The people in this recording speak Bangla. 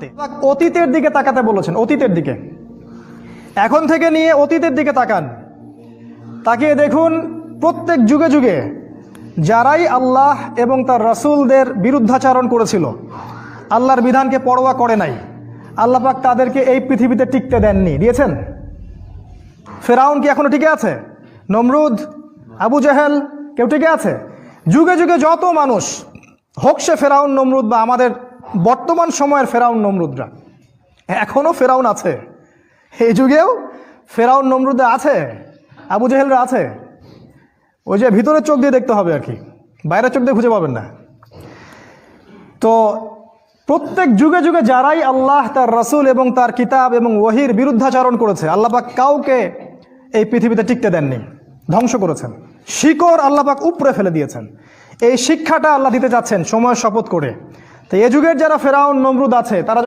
মারতে। অতীতের দিকে তাকাতে বলেছেন, অতীতের দিকে, এখন থেকে নিয়ে অতীতের দিকে তাকান। তাকিয়ে দেখুন প্রত্যেক যুগে যুগে যারাই আল্লাহ এবং তার রাসূলদের বিরুদ্ধাচরণ করেছিল, আল্লাহর বিধানকে পরোয়া করে নাই, আল্লাহ পাক তাদেরকে এই পৃথিবীতে টিকতে দেননি। দিয়েছেন? ফেরাউন কি এখনো টিকে আছে? নমরুদ, আবু জেহেল, কেউ টিকে আছে? যুগে যুগে যত মানুষ হোক, সে ফেরাউন নমরুদ বা আমাদের বর্তমান সময়ের ফেরাউন নমরুদরা, এখনো ফেরাউন আছে। এই যুগেও ফেরাউন নমরুদরা আছে, আবু জেহেলরা আছে। ওই যে ভিতরের চোখ দিয়ে দেখতে হবে আর কি, বাইরের চোখ দিয়ে খুঁজে পাবেন না। তো প্রত্যেক যুগে যুগে যারাই আল্লাহ, তার রাসূল এবং তার কিতাব এবং ওহীর বিরুদ্ধাচরণ করেছে, আল্লাহ পাক কাউকে এই পৃথিবীতে টিকতে দেননি, ধ্বংস করেছেন। শিকড় আল্লাহ পাক উপড়ে ফেলে দিয়েছেন। এই শিক্ষাটা আল্লাহ দিতে যাচ্ছেন সময় শপথ করে। তো এ যুগের যারা ফেরাউন নমরুদ আছে, তারা